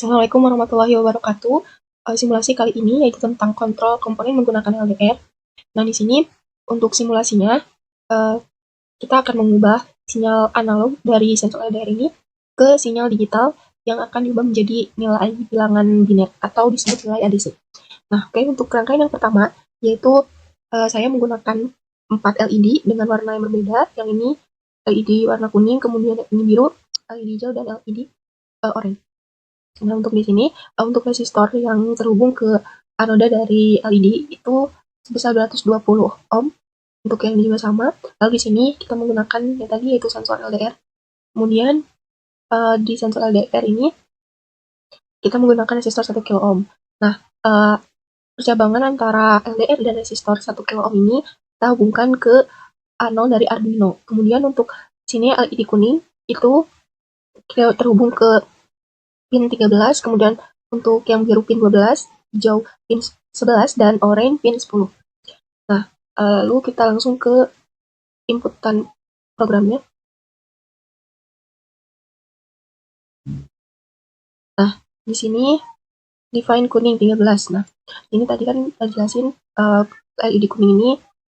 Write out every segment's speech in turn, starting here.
Assalamualaikum warahmatullahi wabarakatuh. Simulasi kali ini yaitu tentang kontrol komponen menggunakan LDR. Nah, di sini untuk simulasinya uh, kita akan mengubah sinyal analog dari sensor LDR ini ke sinyal digital yang akan diubah menjadi nilai bilangan biner atau disebut nilai ADC. Nah, oke, untuk rangkaian yang pertama yaitu saya menggunakan 4 LED dengan warna yang berbeda. Yang ini LED warna kuning, kemudian yang ini biru, LED hijau, dan LED orange. Nah, untuk di sini, untuk resistor yang terhubung ke anoda dari LED itu sebesar 220 ohm. Untuk yang ini juga sama. Lalu di sini kita menggunakan yang tadi yaitu sensor LDR. Kemudian di sensor LDR ini kita menggunakan resistor 1 kilo ohm. Nah, percabangan antara LDR dan resistor 1 kilo ohm ini kita hubungkan ke anode dari Arduino. Kemudian untuk sini LED kuning itu terhubung ke pin 13, kemudian untuk yang biru pin 12, hijau pin 11, dan oranye pin 10. Nah, lalu kita langsung ke inputan programnya. Nah, di sini define kuning 13. Nah, ini tadi kan kita jelasin LED kuning ini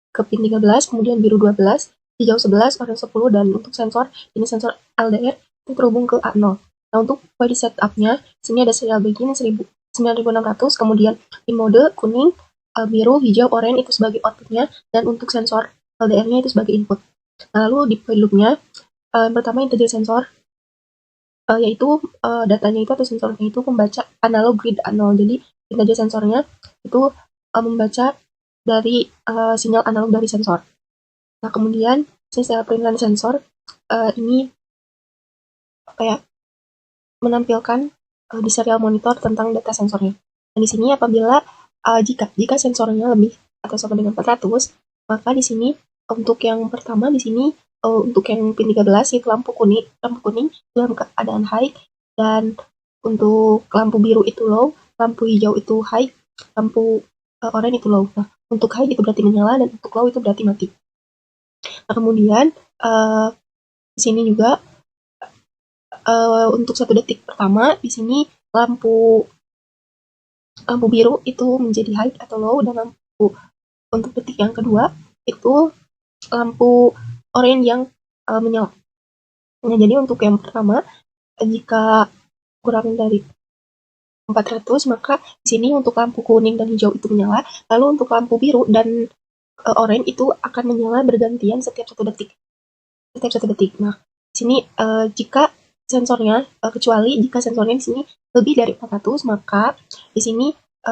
ke pin 13, kemudian biru 12, hijau 11, oranye 10, dan untuk sensor, ini sensor LDR itu terhubung ke A0. Nah, untuk body setupnya, sini ada serial begin 9600, kemudian in mode kuning, biru, hijau, oranye itu sebagai outputnya, dan untuk sensor LDR-nya itu sebagai input. Nah, lalu di point loop-nya, yang pertama integer sensor, yaitu datanya itu atau sensornya itu membaca analog grid A0. Jadi integer sensornya itu membaca dari sinyal analog dari sensor. Nah, kemudian saya perintilan sensor ini menampilkan di serial monitor tentang data sensornya. Nah, di sini apabila jika sensornya lebih atau sama dengan 400, maka di sini untuk yang pertama di sini untuk yang pin 13 yaitu lampu kuning dalam keadaan high, dan untuk lampu biru itu low, lampu hijau itu high, lampu oranye itu low. Nah, untuk high itu berarti menyala dan untuk low itu berarti mati. Nah, kemudian di sini juga untuk 1 detik pertama di sini lampu biru itu menjadi high atau low, dan lampu untuk detik yang kedua itu lampu oranye yang menyala. Nah, jadi untuk yang pertama jika kurang dari 400, maka di sini untuk lampu kuning dan hijau itu menyala, lalu untuk lampu biru dan oranye itu akan menyala bergantian setiap 1 detik. Nah, di sini jika sensornya kecuali jika sensornya di sini lebih dari 400, maka di sini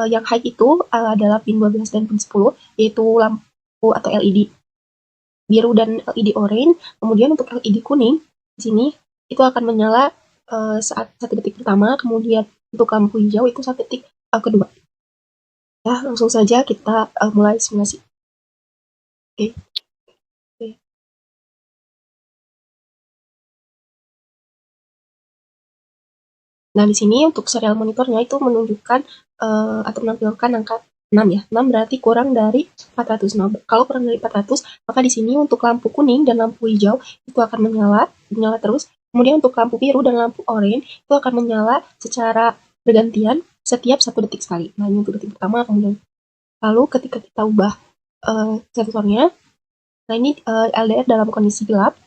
yang high itu adalah pin 12 dan pin 10, yaitu lampu atau LED biru dan LED orange. Kemudian untuk LED kuning di sini itu akan menyala saat 1 detik pertama, kemudian untuk lampu hijau itu 1 detik kedua. Ya, langsung saja kita mulai simulasi. Oke. Nah, di sini untuk serial monitornya itu menunjukkan atau menampilkan angka 6 ya. 6 berarti kurang dari 400. Nah, kalau kurang dari 400, maka di sini untuk lampu kuning dan lampu hijau itu akan menyala terus. Kemudian untuk lampu biru dan lampu oranye itu akan menyala secara bergantian setiap 1 detik sekali. Nah, ini untuk detik pertama, kemudian lalu ketika kita ubah sensornya, nah ini LDR dalam kondisi gelap.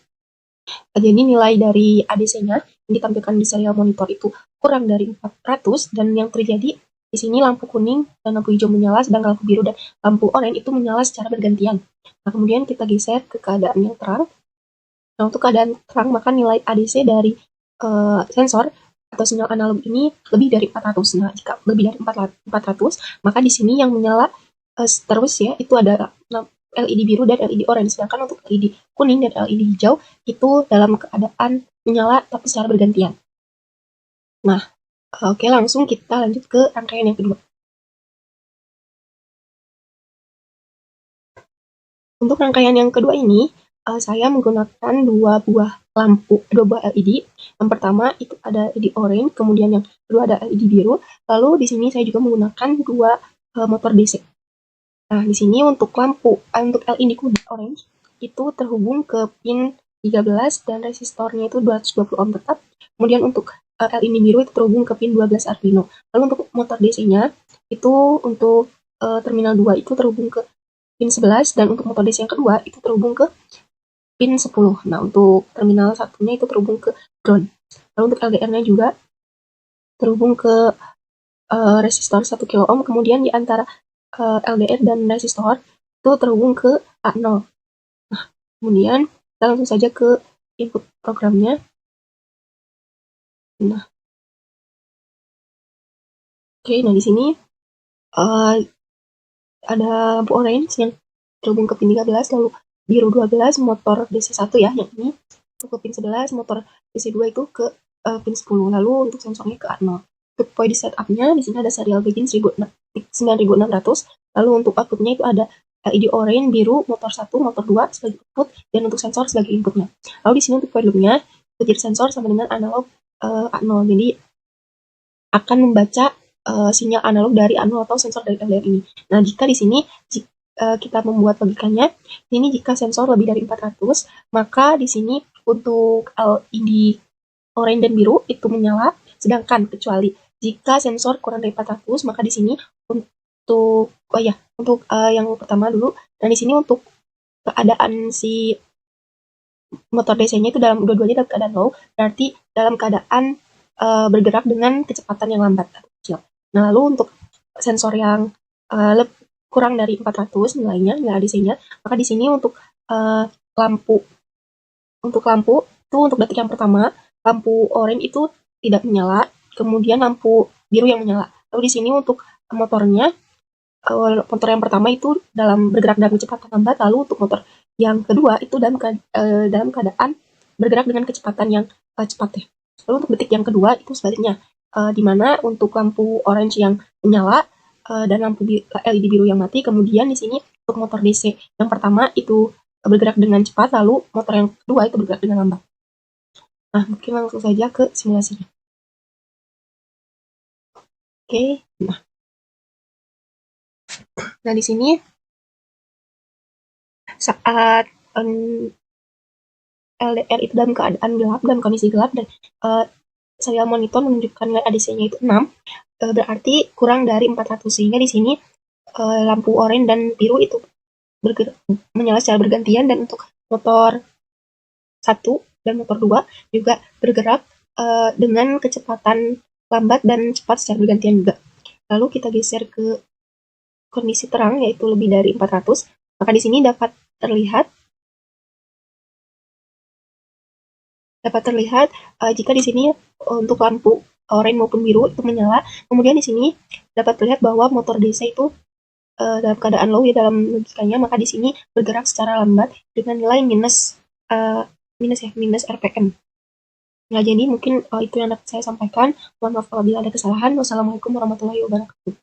Jadi nilai dari ADC-nya yang ditampilkan di serial monitor itu kurang dari 400, dan yang terjadi di sini lampu kuning dan lampu hijau menyala, sedangkan lampu biru dan lampu oranye itu menyala secara bergantian. Nah, kemudian kita geser ke keadaan yang terang. Nah, untuk keadaan terang, maka nilai ADC dari sensor atau sinyal analog ini lebih dari 400. Nah, jika lebih dari 400, maka di sini yang menyala terus ya, itu ada LED biru dan LED orange. Sedangkan untuk LED kuning dan LED hijau itu dalam keadaan menyala tapi secara bergantian. Nah, oke, langsung kita lanjut ke rangkaian yang kedua. Untuk rangkaian yang kedua ini, saya menggunakan 2 buah LED. Yang pertama itu ada LED orange, kemudian yang kedua ada LED biru. Lalu di sini saya juga menggunakan 2 motor DC. Nah, di sini untuk untuk LED kuning orange itu terhubung ke pin 13 dan resistornya itu 220 ohm tetap. Kemudian untuk LED biru itu terhubung ke pin 12 Arduino. Lalu untuk motor DC-nya itu untuk terminal 2 itu terhubung ke pin 11, dan untuk motor DC yang kedua itu terhubung ke pin 10. Nah, untuk terminal satunya itu terhubung ke ground. Lalu untuk LDR-nya juga terhubung ke resistor 1 kilo ohm, kemudian di antara LDR dan resistor itu terhubung ke A0. Nah, kemudian kita langsung saja ke input programnya. Nah, oke, nah di sini ada lampu orange yang terhubung ke pin 13, lalu biru 12 motor DC1 ya, yang ini itu ke pin 11, motor DC2 itu ke pin 10, lalu untuk sensornya ke A0. Untuk point setup-nya di sini ada serial begin 9600, lalu untuk outputnya itu ada LED orange, biru, motor 1, motor 2 sebagai output, dan untuk sensor sebagai inputnya. Lalu di sini untuk point loop-nya itu jadi sensor sama dengan analog A0, jadi akan membaca sinyal analog dari A0 atau sensor dari LDR ini. Nah, jika di sini kita membuat logikanya, ini jika sensor lebih dari 400, maka di sini untuk LED orange dan biru itu menyala, sedangkan kecuali jika sensor kurang dari 400, maka di sini untuk yang pertama dulu, dan di sini untuk keadaan si motor DC-nya itu dua-duanya dalam keadaan low, berarti dalam keadaan bergerak dengan kecepatan yang lambat atau kecil. Nah, lalu untuk sensor yang kurang dari 400 nilai DC-nya, maka di sini untuk lampu itu untuk detik yang pertama, lampu orange itu tidak menyala, kemudian lampu biru yang menyala. Lalu di sini untuk motornya, motor yang pertama itu bergerak dalam kecepatan lambat, lalu untuk motor yang kedua itu dalam keadaan bergerak dengan kecepatan yang cepat ya. Lalu untuk detik yang kedua itu sebaliknya, di mana untuk lampu orange yang menyala dan lampu LED biru yang mati. Kemudian di sini untuk motor DC yang pertama itu bergerak dengan cepat, lalu motor yang kedua itu bergerak dengan lambat. Nah, mungkin langsung saja ke simulasinya. Oke, nah di sini saat LDR itu dalam keadaan gelap, dalam kondisi gelap, dan serial monitor menunjukkan nilai ADC-nya itu 6, berarti kurang dari 400, sehingga di sini lampu oranye dan biru itu menyala secara bergantian, dan untuk motor 1 dan motor 2 juga bergerak dengan kecepatan lambat dan cepat secara bergantian juga. Lalu kita geser ke kondisi terang, yaitu lebih dari 400, maka di sini dapat terlihat jika di sini untuk lampu oranye maupun biru itu menyala. Kemudian di sini dapat terlihat bahwa motor DC itu dalam keadaan low ya dalam logikanya, maka di sini bergerak secara lambat dengan nilai minus RPM. Nah, jadi mungkin itu yang dapat saya sampaikan. Mohon maaf apabila ada kesalahan. Wassalamualaikum warahmatullahi wabarakatuh.